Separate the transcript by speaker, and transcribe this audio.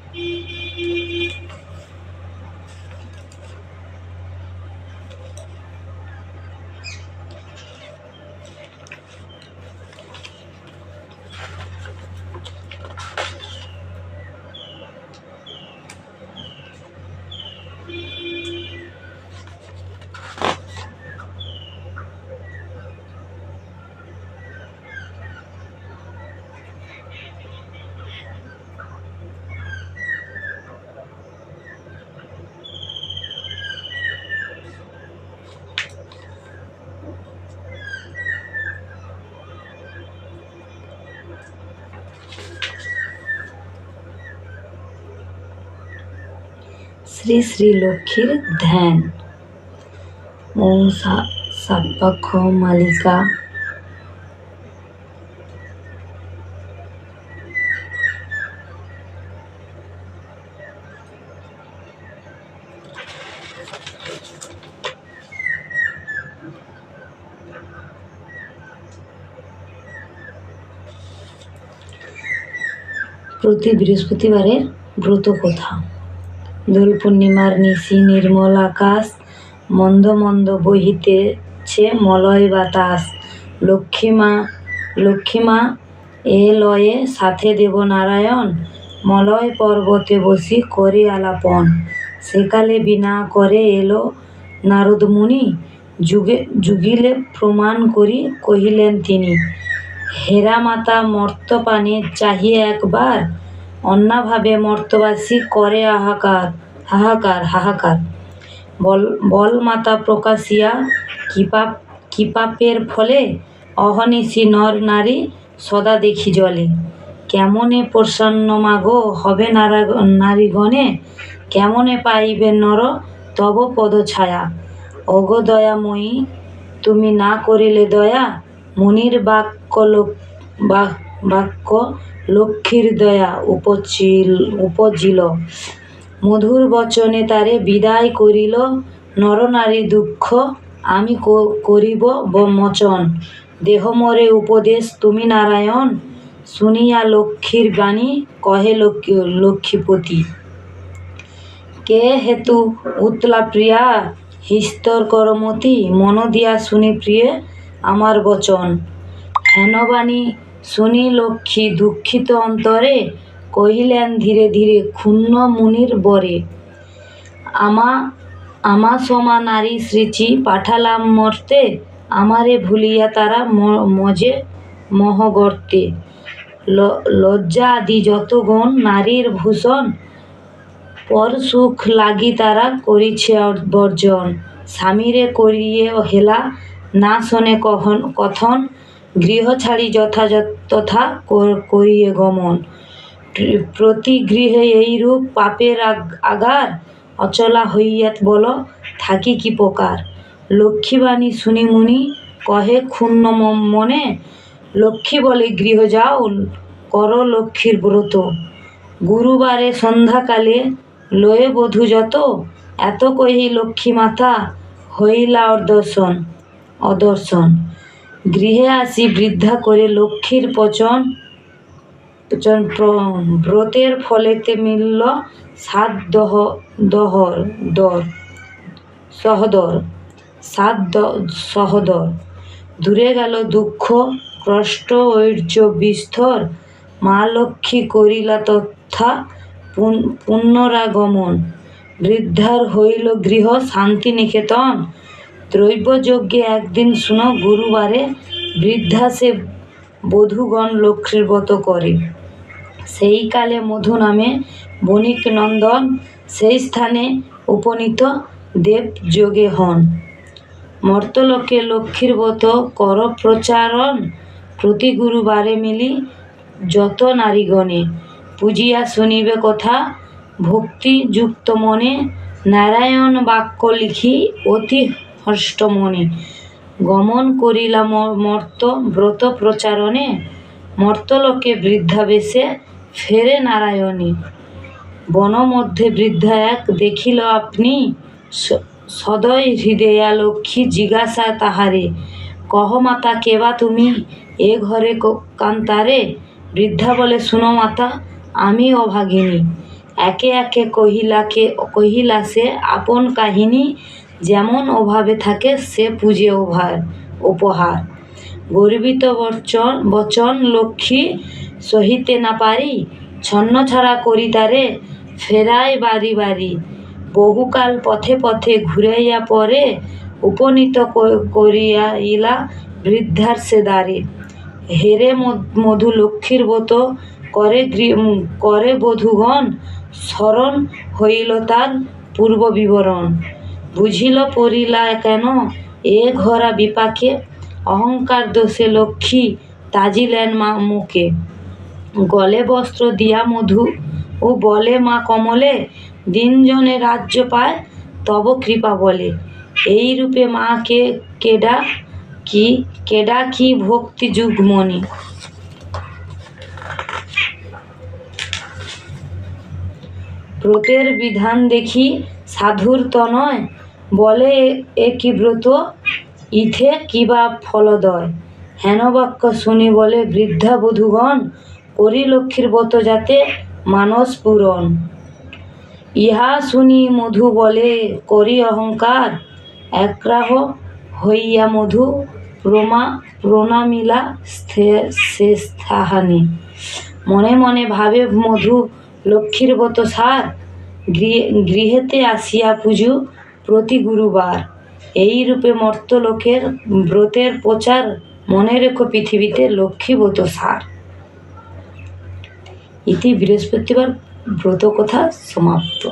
Speaker 1: শ্রী শ্রী লক্ষ্মীর ধ্যান। ওম সাপ্পাক্ষ মালিকা প্রতি বৃহস্পতিবারের ব্রত কথা। দোল পূর্ণিমার নিশি নির্মল আকাশ, মন্দ মন্দ বহিতেছে মলয় বাতাস। লক্ষ্মীমা এ লয়ে সাথে দেবনারায়ণ, মলয় পর্বতে বসি করে আলাপন। সেকালে বিনা করে এলো নারদ মুনি, যুগিলে প্রমাণ করি কহিলেন তিনি। হেরা মাতা মর্তপানে চাহিয়ে একবার, অন্যভাবে মর্তবাসী করে হাহাকার। বল মাতা প্রকাশিয়া কি পাপের ফলে, অহনিশি নর নারী সদা দেখি জলে। কেমনে প্রসন্ন মাগো হবে নারীগণে, কেমনে পাইবে নর তব পদ ছায়া। ওগো দয়াময়ী তুমি না করিলে দয়া, মুনির বাক্য লক্ষ্মীর দয়া উপজিল। মধুর বচনে তারে বিদায় করিল, নরনারী দুঃখ আমি করিব মোচন। দেহ মোরে উপদেশ তুমি নারায়ণ, শুনিয়া লক্ষ্মীর বাণী কহে লক্ষ্মীপতি। কে হেতু উতলা প্রিয়া হিস্তর করমতি, মন দিয়া শুনি প্রিয়ে আমার বচন। হেন বাণী শুনি লক্ষ্মী দুঃখিত অন্তরে, কহিলেন ধীরে ধীরে ক্ষুণ্ণ মুনির বরে। আমা সমা নারী শ্রীচি পাঠালাম মর্তে, আমারে ভুলিয়া তারা মজে মহগর্তে। লজ্জা আদি যত গুণ নারীর ভূষণ, পর সুখ লাগি তারা করিছে বর্জন। স্বামীরে করিয়ে হেলা না শোনে কথন, গৃহ ছাড়ি যথা করিয়ে গমন। প্রতি গৃহে এইরূপ পাপের আগার, অচলা হইয়া বল থাকি কি প্রকার। লক্ষ্মীবাণী শুনি মুনি কহে ক্ষুণ্ণ মনে, লক্ষ্মী বলে গৃহ যাও কর লক্ষ্মীর ব্রত। গুরুবারে সন্ধ্যাকালে লয়ে বধূ যত, এত কহি লক্ষ্মী মাতা হইলা অদর্শন। গৃহে আসি বৃদ্ধা করে লক্ষ্মীর পচন, ব্রতের ফলেতে মিলল সাত সহদর। দূরে গেল দুঃখ কষ্ট ঐর্য বিস্তর, মা লক্ষ্মী করিলা তথা পুনরাগমন। বৃদ্ধার হইল গৃহ শান্তি নিকেতন, দ্রব্যযজ্ঞে একদিন শুনো গুরুবারে, বৃদ্ধা সে বধূগণ লক্ষ্মীর ব্রত করে। সেই কালে মধু নামে বণিক নন্দন, সেই স্থানে উপনীত দেব যোগে হন। মর্তলোকে লক্ষ্মীর ব্রত কর প্রচারণ, প্রতি গুরুবারে মিলি যত নারীগণে। পূজিয়া শুনিবে কথা ভক্তি যুক্ত মনে, নারায়ণ বাক্য লিখি অতি হষ্ট মনে। গমন করিলা মর্ত ব্রত প্রচারণে, মর্তলোকে বৃদ্ধা বেশে ফেরে নারায়ণী। বন মধ্যে বৃদ্ধা এক দেখিল আপনি, সদয় হৃদয়া লক্ষ্মী জিজ্ঞাসা তাহারে। কহ মাতা কেবা তুমি এ ঘরে কান্তারে। বৃদ্ধা বলে শুনো মাতা আমি অভাগিনী, একে একে কহিলা সে আপন কাহিনী, যেমন ওভাবে থাকে সে পূজে উপহার। গর্বিত বচন লক্ষ্মী সহিতে না পারি, ছন্নছাড়া করি তারে ফেরাই বাড়ি বাড়ি। বহুকাল পথে পথে ঘুরাইয়া পরে উপনীত করিয়াইলা বৃদ্ধার সে দ্বারে। হেরে মধু লক্ষ্মীর ব্রত করে বধূগণ, স্মরণ হইল তার পূর্ব বিবরণ। বুঝিল পড়িলা কেন এ ঘোরা বিপাকে, অহংকার দোষে লক্ষ্মী তাজিলেন মা মুখে। গলে বস্ত্র দিয়া মধু ও বলে মা কমলে, দিনজনে রাজ্য পায় তব কৃপা বলে। এই রূপে মাকে কেডা কি ভক্তি যুগমণি। ব্রতের বিধান দেখি সাধুর তনয়, বলে এ কি ব্রত ইথে কিবা ফলদয়। হেন বাক্য শুনি বলে বৃদ্ধা বধূগণ, করি লক্ষ্মীর ব্রত যাতে মানস পূরণ। ইহা শুনি মধু বলে করি অহংকার, একরাহ হইয়া মধু প্রণামিলা স্থানে। মনে মনে ভাবে মধু লক্ষ্মীর ব্রত সার, গৃহেতে আসিয়া পুজো প্রতি গুরুবার। এই রূপে মর্ত্যলোকের ব্রতের প্রচার, মনে রেখো পৃথিবীতে লক্ষ্মী ব্রত সার। ইতি বৃহস্পতিবার ব্রত কথা সমাপ্ত।